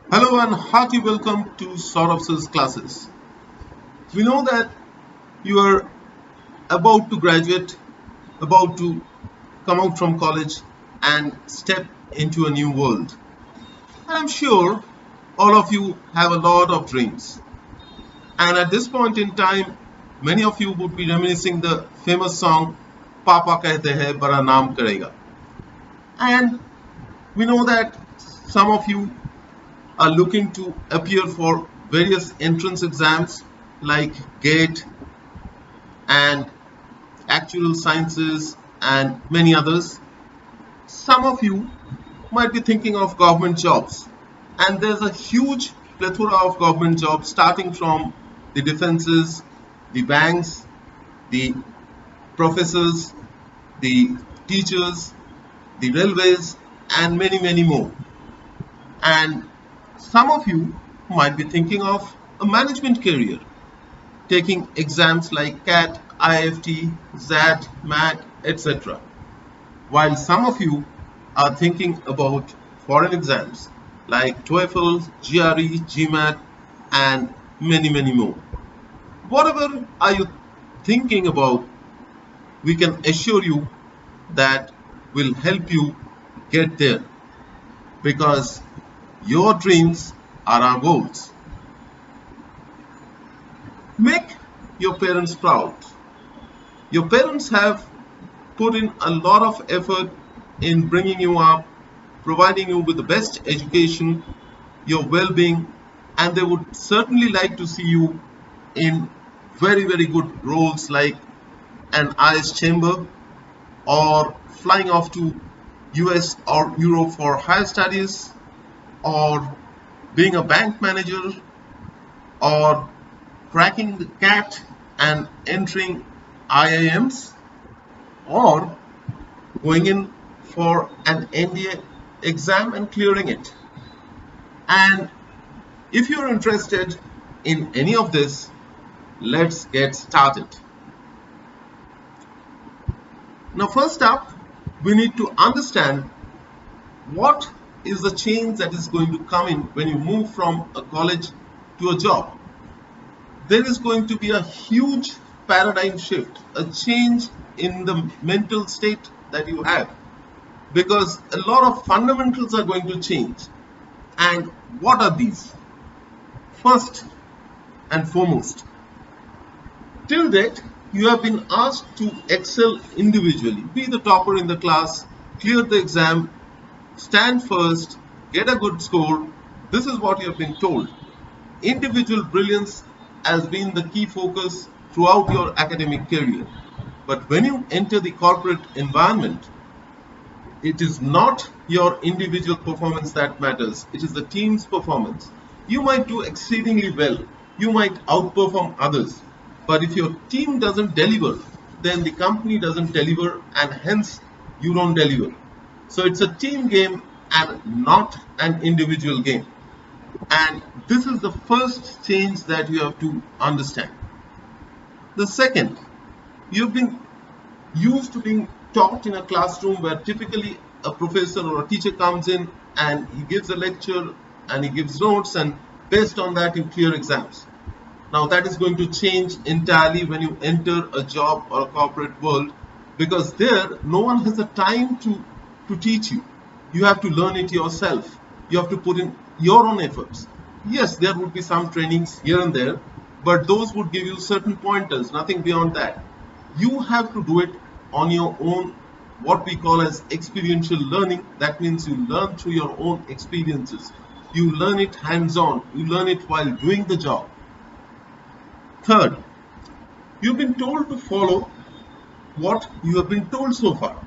Hello and hearty welcome to Saurav's classes. We know that you are about to graduate, about to come out from college and step into a new world. I'm sure all of you have a lot of dreams. And at this point in time, many of you would be reminiscing the famous song Papa Kehte Hai Bara Naam Karega. And we know that some of you are looking to appear for various entrance exams like GATE and actual sciences and many others. Some of you might be thinking of government jobs, and there's a huge plethora of government jobs starting from the defenses, the banks, the professors, the teachers, the railways, and many more. And some of you might be thinking of a management career, taking exams like CAT, IFT, ZAT, MAT, etc. While some of you are thinking about foreign exams like TOEFL, GRE, GMAT, and many more. Whatever are you thinking about, we can assure you that will help you get there because your dreams are our goals. Make your parents proud. Your parents have put in a lot of effort in bringing you up, providing you with the best education, your well-being, and they would certainly like to see you in very good roles like an IS chamber or flying off to US or Europe for higher studies or being a bank manager or cracking the CAT and entering IIMs or going in for an NDA exam and clearing it. And if you're interested in any of this, let's get started. Now, first up, we need to understand what is the change that is going to come in when you move from a college to a job. There is going to be a huge paradigm shift, a change in the mental state that you have, because a lot of fundamentals are going to change. And what are these? First and foremost, till date, you have been asked to excel individually, be the topper in the class, clear the exam, stand first, get a good score. This is what you have been told. Individual brilliance has been the key focus throughout your academic career. But when you enter the corporate environment, it is not your individual performance that matters, it is the team's performance. You might do exceedingly well, you might outperform others, but if your team doesn't deliver, then the company doesn't deliver and hence you don't deliver. So it's a team game and not an individual game. And this is the first change that you have to understand. The second, you've been used to being taught in a classroom where typically a professor or a teacher comes in and he gives a lecture and he gives notes, and based on that you clear exams. Now that is going to change entirely when you enter a job or a corporate world, because there no one has the time to teach you. You have to learn it yourself. You have to put in your own efforts. Yes, there would be some trainings here and there, but those would give you certain pointers, nothing beyond that. You have to do it on your own, what we call as experiential learning. That means you learn through your own experiences. You learn it hands-on. You learn it while doing the job. Third, you've been told to follow what you have been told so far.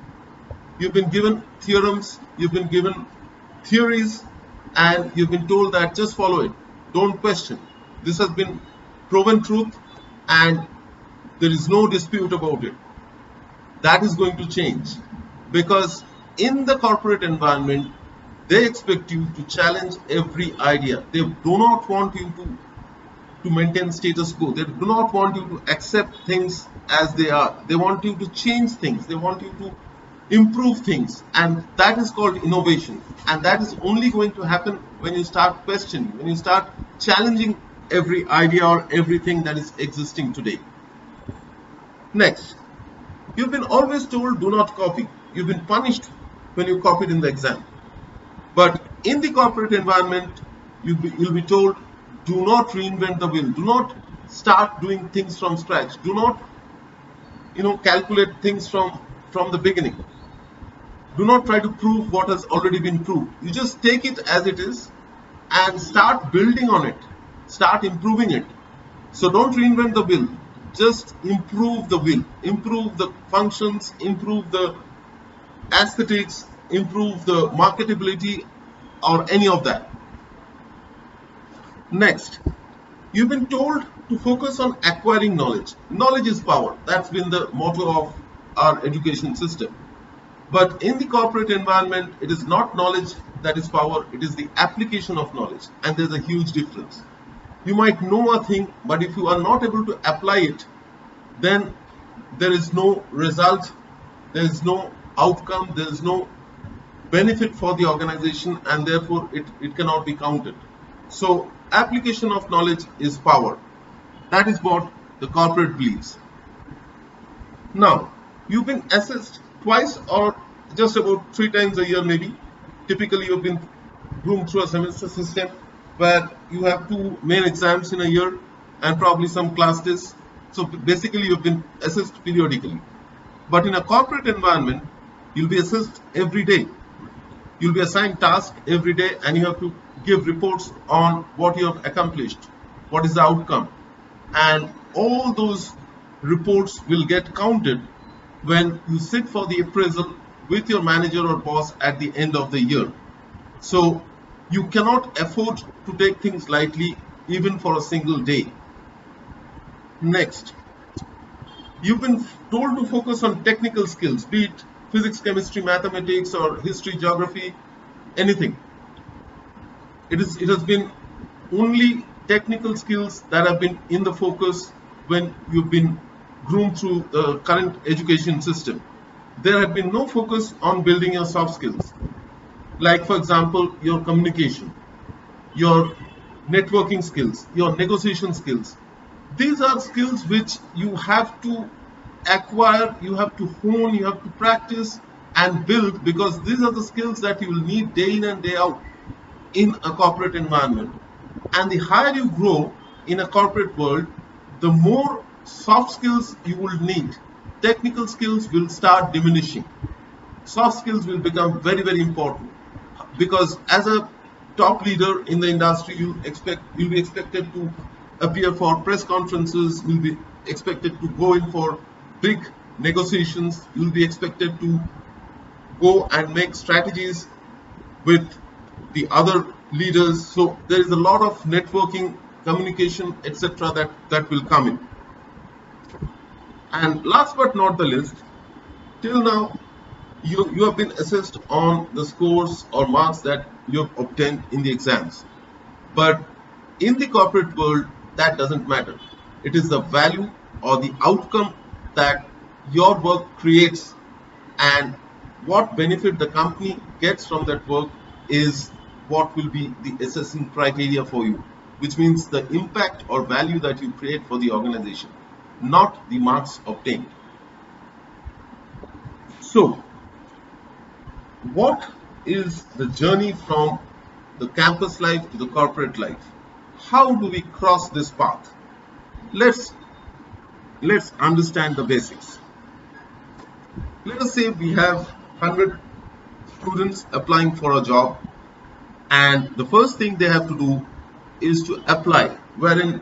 You've been given theorems, you've been given theories, and you've been told that just follow it, don't question. This has been proven truth and there is no dispute about it. That is going to change, because in the corporate environment they expect you to challenge every idea. They do not want you to maintain status quo. They do not want you to accept things as they are. They want you to change things. They want you to improve things, and that is called innovation. And that is only going to happen when you start questioning, when you start challenging every idea or everything that is existing today. Next, you've been always told do not copy. You've been punished when you copied in the exam. But in the corporate environment, you'll be told do not reinvent the wheel. Do not start doing things from scratch. Do not calculate things from the beginning. Do not try to prove what has already been proved. You just take it as it is and start building on it. Start improving it. So don't reinvent the wheel. Just improve the wheel. Improve the functions, improve the aesthetics, improve the marketability, or any of that. Next, you've been told to focus on acquiring knowledge. Knowledge is power. That's been the motto of our education system. But in the corporate environment, it is not knowledge that is power, it is the application of knowledge. And there's a huge difference. You might know a thing, but if you are not able to apply it, then there is no result, there is no outcome, there is no benefit for the organization, and therefore it cannot be counted. So application of knowledge is power. That is what the corporate believes. Now, you've been assessed twice or just about 3 times a year maybe. Typically you've been groomed through a semester system where you have 2 main exams in a year and probably some class tests. So basically you've been assessed periodically. But in a corporate environment, you'll be assessed every day. You'll be assigned tasks every day and you have to give reports on what you have accomplished, what is the outcome. And all those reports will get counted when you sit for the appraisal with your manager or boss at the end of the year. So you cannot afford to take things lightly even for a single day. Next, you've been told to focus on technical skills, be it physics, chemistry, mathematics, or history, geography, anything. It has been only technical skills that have been in the focus when you've been groomed through the current education system. There had been no focus on building your soft skills, like for example your communication, your networking skills, your negotiation skills. These are skills which you have to acquire, you have to hone, you have to practice and build, because these are the skills that you will need day in and day out in a corporate environment. And the higher you grow in a corporate world, the more soft skills you will need. Technical skills will start diminishing. Soft skills will become very, very important, because as a top leader in the industry, you'll be expected to appear for press conferences, you'll be expected to go in for big negotiations, you'll be expected to go and make strategies with the other leaders. So there is a lot of networking, communication, etc. that will come in. And last but not the least, till now you have been assessed on the scores or marks that you have obtained in the exams. But in the corporate world, that doesn't matter. It is the value or the outcome that your work creates, and what benefit the company gets from that work is what will be the assessing criteria for you, which means the impact or value that you create for the organization, not the marks obtained. So, what is the journey from the campus life to the corporate life? How do we cross this path? Let's understand the basics. Let us say we have 100 students applying for a job, and the first thing they have to do is to apply, wherein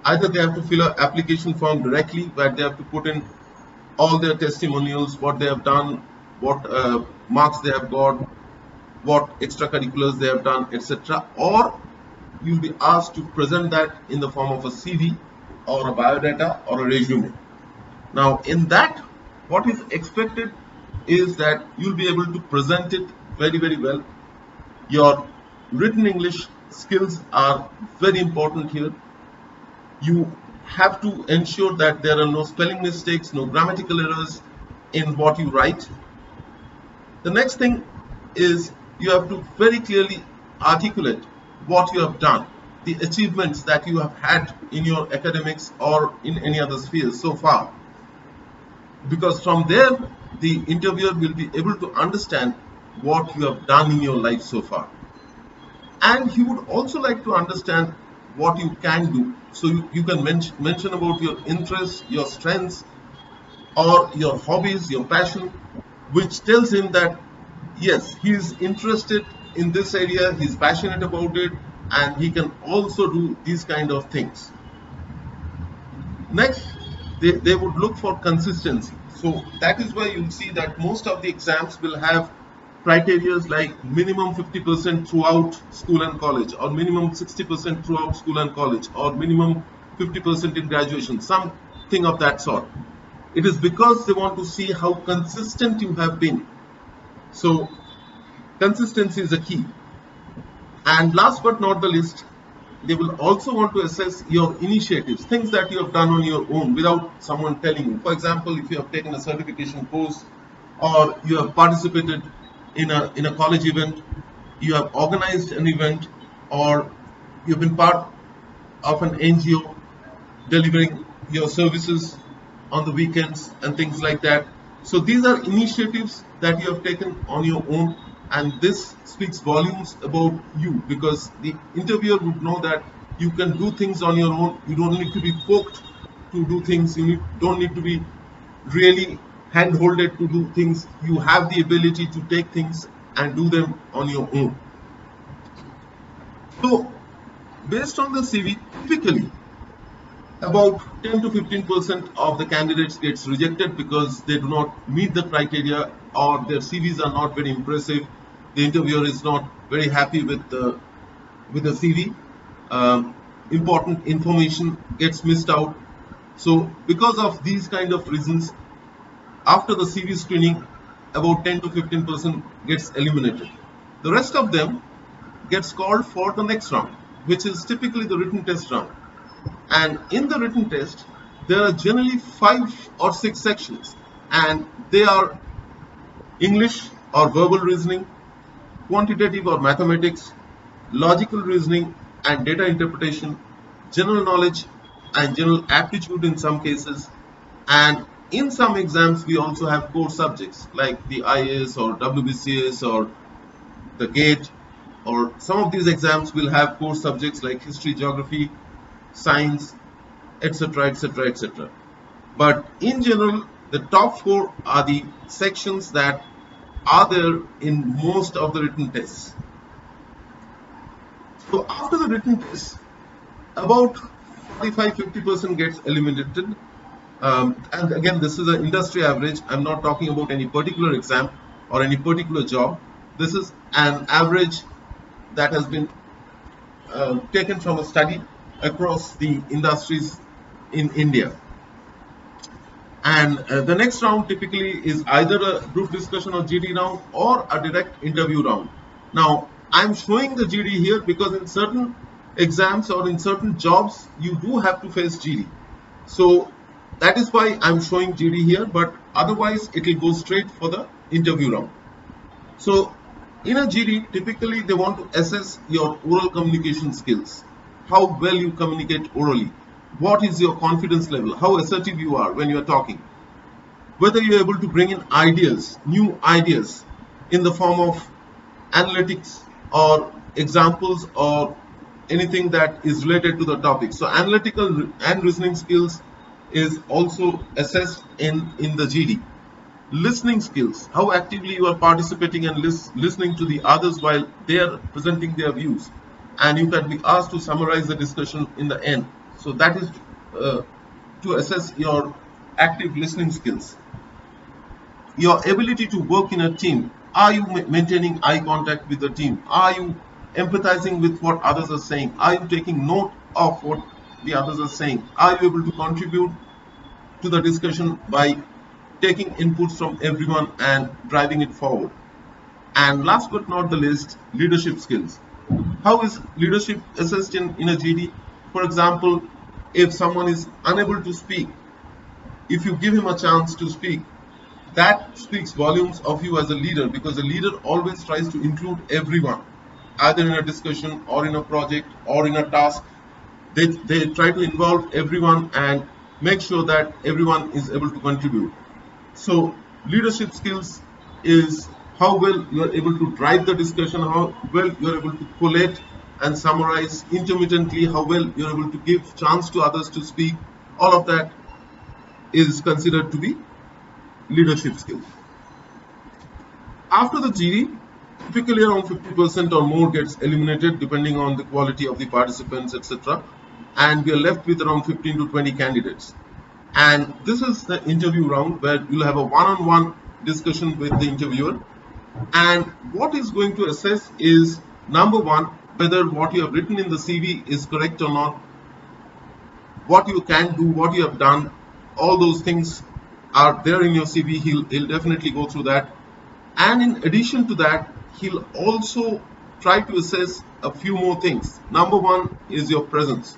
either they have to fill an application form directly where they have to put in all their testimonials, what they have done, what marks they have got, what extracurriculars they have done, etc. Or you'll be asked to present that in the form of a CV or a biodata or a resume. Now in that, what is expected is that you'll be able to present it very, very well. Your written English skills are very important here. You have to ensure that there are no spelling mistakes, no grammatical errors in what you write. The next thing is you have to very clearly articulate what you have done, the achievements that you have had in your academics or in any other spheres so far, because from there the interviewer will be able to understand what you have done in your life so far, and he would also like to understand what you can do. So you can mention about your interests, your strengths, or your hobbies, your passion, which tells him that yes, he is interested in this area, he's passionate about it, and he can also do these kind of things. Next, they would look for consistency. So that is why you'll see that most of the exams will have criteria like minimum 50% throughout school and college, or minimum 60% throughout school and college, or minimum 50% in graduation, something of that sort. It is because they want to see how consistent you have been. So consistency is a key. And last but not the least, they will also want to assess your initiatives, things that you have done on your own without someone telling you. For example, if you have taken a certification course, or you have participated in a college event, you have organized an event, or you've been part of an NGO delivering your services on the weekends and things like that. So these are initiatives that you have taken on your own, and this speaks volumes about you, because the interviewer would know that you can do things on your own. You don't need to be poked to do things. Don't need to be really hand-holded to do things. You have the ability to take things and do them on your own. So based on the CV, typically about 10 to 15% of the candidates gets rejected because they do not meet the criteria, or their CVs are not very impressive. The interviewer is not very happy with the CV. Important information gets missed out. So because of these kind of reasons, after the CV screening, about 10 to 15% gets eliminated. The rest of them gets called for the next round, which is typically the written test round. And in the written test, there are generally 5 or 6 sections, and they are English or verbal reasoning, quantitative or mathematics, logical reasoning and data interpretation, general knowledge and general aptitude in some cases. And in some exams, we also have core subjects like the IAS or WBCS or the GATE, or some of these exams will have core subjects like history, geography, science, etc., etc., etc. But in general, the top 4 are the sections that are there in most of the written tests. So after the written test, about 45-50% gets eliminated. And again, this is an industry average. I'm not talking about any particular exam or any particular job. This is an average that has been taken from a study across the industries in India. And the next round typically is either a group discussion or GD round, or a direct interview round. Now, I'm showing the GD here because in certain exams or in certain jobs, you do have to face GD. So that is why I'm showing GD here, but otherwise it will go straight for the interview round. So in a GD, typically they want to assess your oral communication skills, how well you communicate orally, what is your confidence level, how assertive you are when you are talking, whether you're able to bring in ideas, new ideas in the form of analytics or examples or anything that is related to the topic. So analytical and reasoning skills is also assessed in the GD. Listening skills, how actively you are participating and listening to the others while they are presenting their views, and you can be asked to summarize the discussion in the end. So that is to assess your active listening skills. Your ability to work in a team, are you maintaining eye contact with the team, are you empathizing with what others are saying, are you taking note of what the others are saying, are you able to contribute to the discussion by taking inputs from everyone and driving it forward. And last but not the least, leadership skills. How is leadership assessed in a GD? For example, if someone is unable to speak, if you give him a chance to speak, That speaks volumes of you as a leader, because a leader always tries to include everyone, either in a discussion or in a project or in a task. They try to involve everyone and make sure that everyone is able to contribute. So leadership skills is how well you are able to drive the discussion, how well you are able to collate and summarize intermittently, how well you are able to give chance to others to speak. All of that is considered to be leadership skills. After the GD, typically around 50% or more gets eliminated depending on the quality of the participants, etc. And we are left with around 15 to 20 candidates. And this is the interview round where you'll have a one-on-one discussion with the interviewer. And what is going to assess is, number one, whether what you have written in the CV is correct or not, what you can do, what you have done, all those things are there in your CV. He'll definitely go through that. And in addition to that, he'll also try to assess a few more things. Number one is your presence.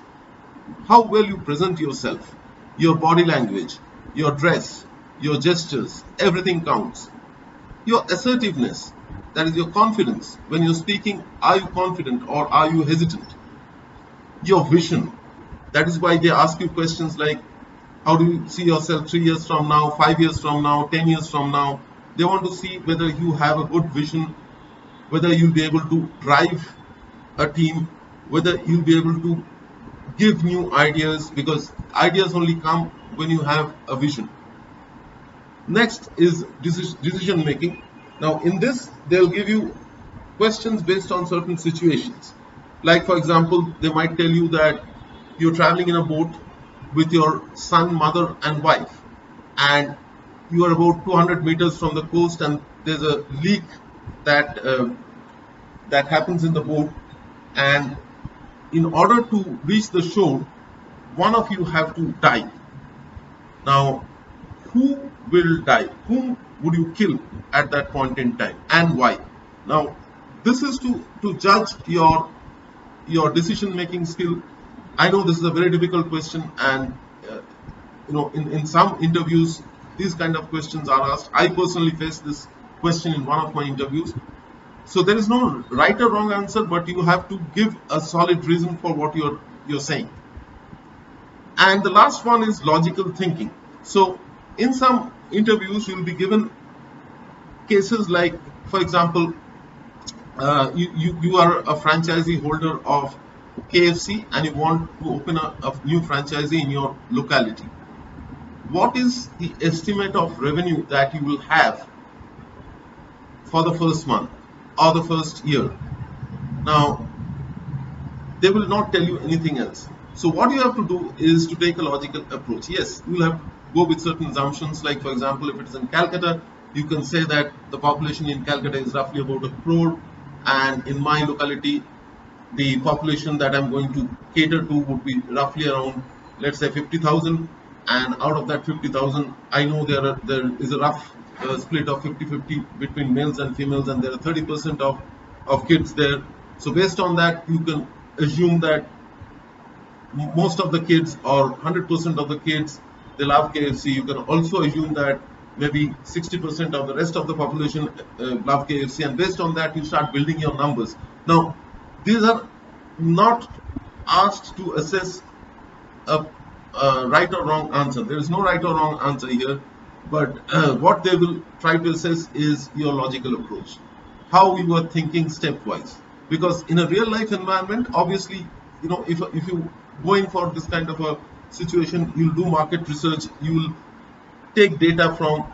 How well you present yourself, your body language, your dress, your gestures, everything counts. Your assertiveness, that is your confidence. When you're speaking, are you confident or are you hesitant? Your vision, that is why they ask you questions like, how do you see yourself 3 years from now, 5 years from now, 10 years from now? They want to see whether you have a good vision, whether you'll be able to drive a team, whether you'll be able to give new ideas, because ideas only come when you have a vision. Next is decision making. Now in this, they'll give you questions based on certain situations. Like for example, they might tell you that you're traveling in a boat with your son, mother and wife, and you are about 200 meters from the coast, and there's a leak that that happens in the boat, and in order to reach the shore, one of you have to dive. Now, who will die? Whom would you kill at that point in time, and why? Now, this is to judge your decision making skill. I know this is a very difficult question, and in some interviews these kind of questions are asked. I personally faced this question in one of my interviews. So there is no right or wrong answer, but you have to give a solid reason for what you're saying. And the last one is logical thinking. So in some interviews you'll be given cases like, for example, you are a franchisee holder of KFC and you want to open a new franchisee in your locality. What is the estimate of revenue that you will have for the first month or the first year? Now, they will not tell you anything else. So what you have to do is to take a logical approach. Yes, you will have to go with certain assumptions. Like for example, if it is in Calcutta, you can say that the population in Calcutta is roughly about 1 crore, and in my locality, the population that I'm going to cater to would be roughly around, let's say, 50,000. And out of that 50,000, I know there is a rough split of 50-50 between males and females, and there are 30% of kids there. So based on that, you can assume that most of the kids, or 100% of the kids, they love KFC. You can also assume that maybe 60% of the rest of the population love KFC, and based on that you start building your numbers. Now these are not asked to assess a right or wrong answer. There is no right or wrong answer here, but what they will try to assess is your logical approach, how you are thinking stepwise. Because in a real life environment, obviously, if you going for this kind of a situation, you'll do market research, you will take data from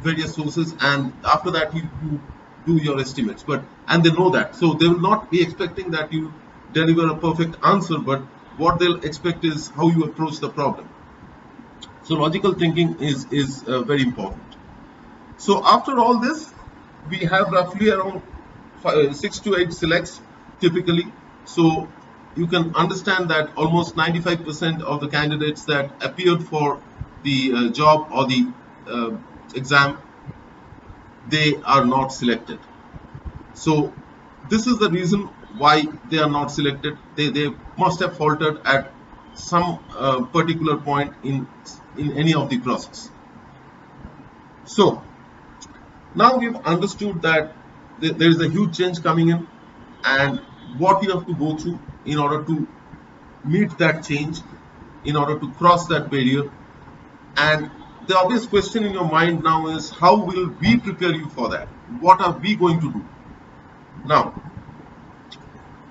various sources, and after that you do your estimates. And they know that, so they will not be expecting that you deliver a perfect answer, but what they'll expect is how you approach the problem. So logical thinking is very important. So after all this, we have roughly around 6 to 8 selects typically. So you can understand that almost 95% of the candidates that appeared for the job or the exam, they are not selected. So this is the reason why they are not selected. They must have faltered at some particular point in any of the process. So now we've understood that there is a huge change coming in and what you have to go through in order to meet that change, in order to cross that barrier. And the obvious question in your mind now is, how will we prepare you for that? What are we going to do? Now,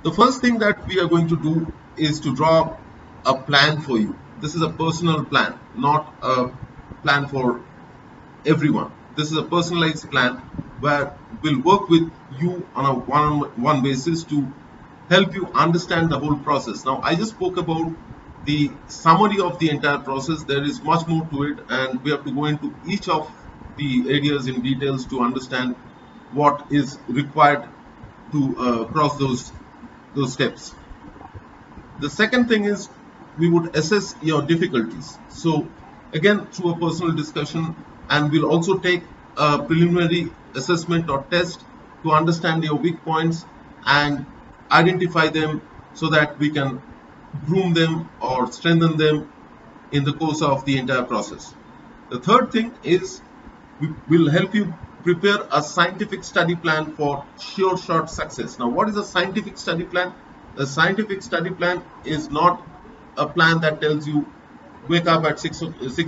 the first thing that we are going to do is to draw a plan for you. This is a personal plan, not a plan for everyone. This is a personalized plan where we'll work with you on a one-on-one basis to help you understand the whole process. Now, I just spoke about the summary of the entire process. There is much more to it, and we have to go into each of the areas in details to understand what is required to cross those steps. The second thing is we would assess your difficulties. So again, through a personal discussion, and we'll also take a preliminary assessment or test to understand your weak points and identify them so that we can groom them or strengthen them in the course of the entire process. The third thing is we will help you prepare a scientific study plan for sure shot success. Now, what is a scientific study plan? A scientific study plan is not a plan that tells you wake up at 6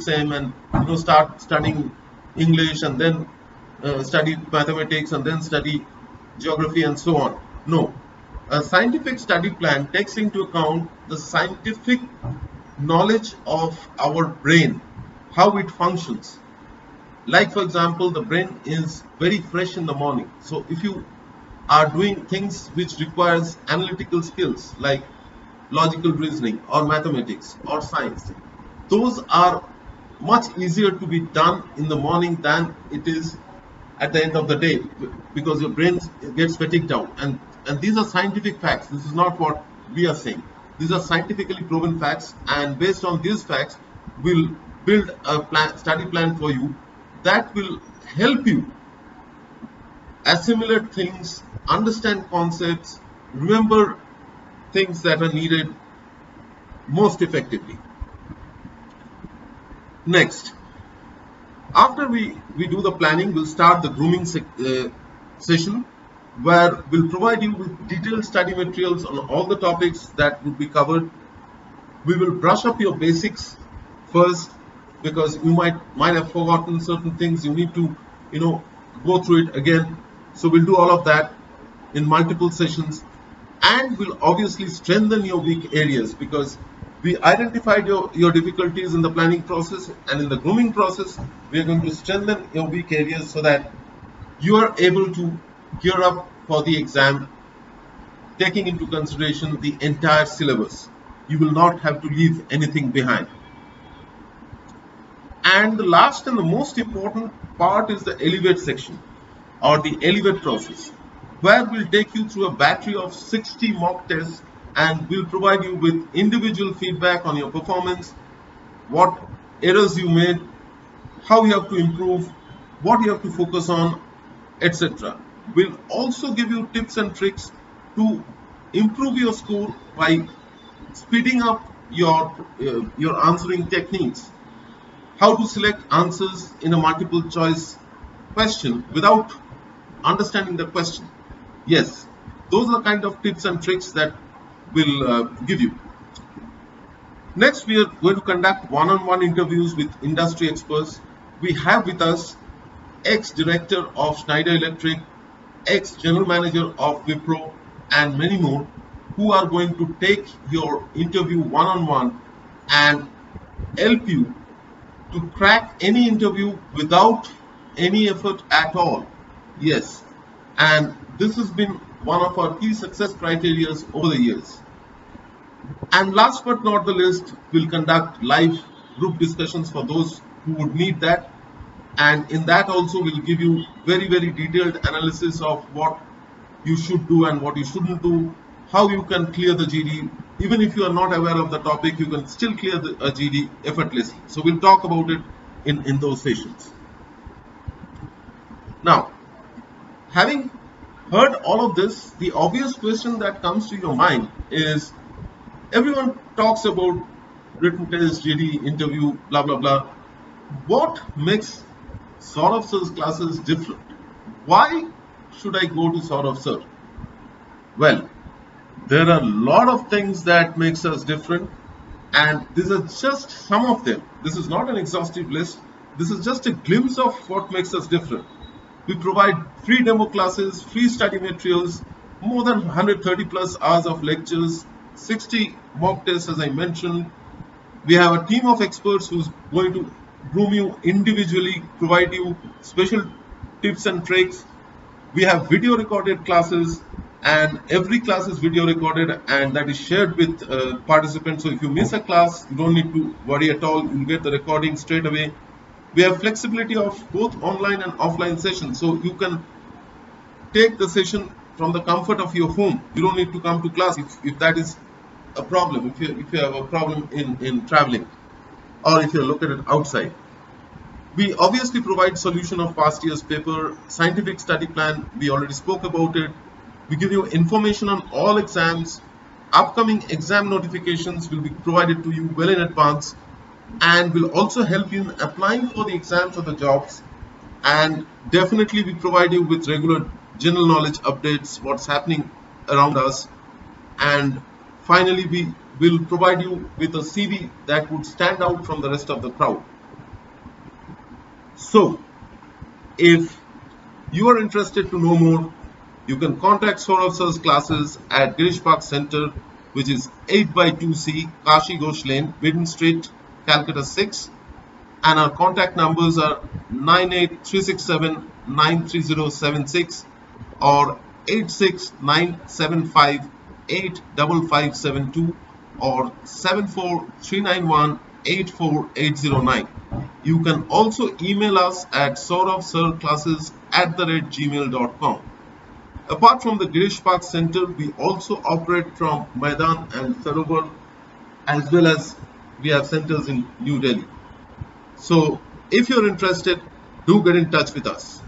a.m. and start studying English and then study mathematics and then study geography and so on. No, a scientific study plan takes into account the scientific knowledge of our brain, how it functions. Like, for example, the brain is very fresh in the morning. So if you are doing things which requires analytical skills like logical reasoning or mathematics or science, those are much easier to be done in the morning than it is at the end of the day, because your brain gets fatigued out. And these are scientific facts. This is not what we are saying. These are scientifically proven facts, and based on these facts we'll build a study plan for you that will help you assimilate things, understand concepts, remember things that are needed most effectively. Next, after we do the planning, we'll start the grooming session where we'll provide you with detailed study materials on all the topics that would be covered. We will brush up your basics first, because you might have forgotten certain things. You need to go through it again. So we'll do all of that in multiple sessions, and we'll obviously strengthen your weak areas, because we identified your difficulties in the planning process, and in the grooming process we are going to strengthen your weak areas so that you are able to gear up for the exam, taking into consideration the entire syllabus. You will not have to leave anything behind. And the last and the most important part is the elevate section, or the elevate process, where we'll take you through a battery of 60 mock tests, and we'll provide you with individual feedback on your performance, what errors you made, how you have to improve, what you have to focus on, etc. We'll also give you tips and tricks to improve your score by speeding up your answering techniques, how to select answers in a multiple choice question without understanding the question. Yes, those are the kind of tips and tricks that we'll give you. Next, we are going to conduct one-on-one interviews with industry experts. We have with us ex-director of Schneider Electric, ex-general manager of Wipro, and many more, who are going to take your interview one-on-one and help you to crack any interview without any effort at all. Yes, and this has been one of our key success criteria over the years. And last but not the least, we'll conduct live group discussions for those who would need that. And in that also, we'll give you very, very detailed analysis of what you should do and what you shouldn't do, how you can clear the GD. Even if you are not aware of the topic, you can still clear a GD effortlessly. So we'll talk about it in those sessions. Now, having heard all of this, the obvious question that comes to your mind is, everyone talks about written test, GD, interview, blah, blah, blah. What makes Saurav sir's class is different. Why should I go to Saurav sir? Well, there are a lot of things that makes us different, and these are just some of them. This is not an exhaustive list. This is just a glimpse of what makes us different. We provide free demo classes, free study materials, more than 130 plus hours of lectures, 60 mock tests as I mentioned. We have a team of experts who's going to groom you individually, provide you special tips and tricks. We have video recorded classes, and every class is video recorded and that is shared with participants. So if you miss a class, you don't need to worry at all. You'll get the recording straight away. We have flexibility of both online and offline sessions, so you can take the session from the comfort of your home. You don't need to come to class if that is a problem, if you have a problem in traveling, or if you're located outside. We obviously provide solution of past year's paper, scientific study plan, we already spoke about it. We give you information on all exams. Upcoming exam notifications will be provided to you well in advance, and will also help you in applying for the exams or the jobs. And definitely we provide you with regular general knowledge updates, what's happening around us. And finally, we will provide you with a CV that would stand out from the rest of the crowd. So, if you are interested to know more, you can contact Saurav sir's classes at Girish Park Center, which is 8x2C Kashi Ghosh Lane, Midden Street, Calcutta 6. And our contact numbers are 98367 93076 or 86975 85572 or 74391 84809. You can also email us at sauravsirclasses@gmail.com. Apart from the Girish Park Center, we also operate from Maidan and Sarovar, as well as we have centers in New Delhi. So if you're interested, do get in touch with us.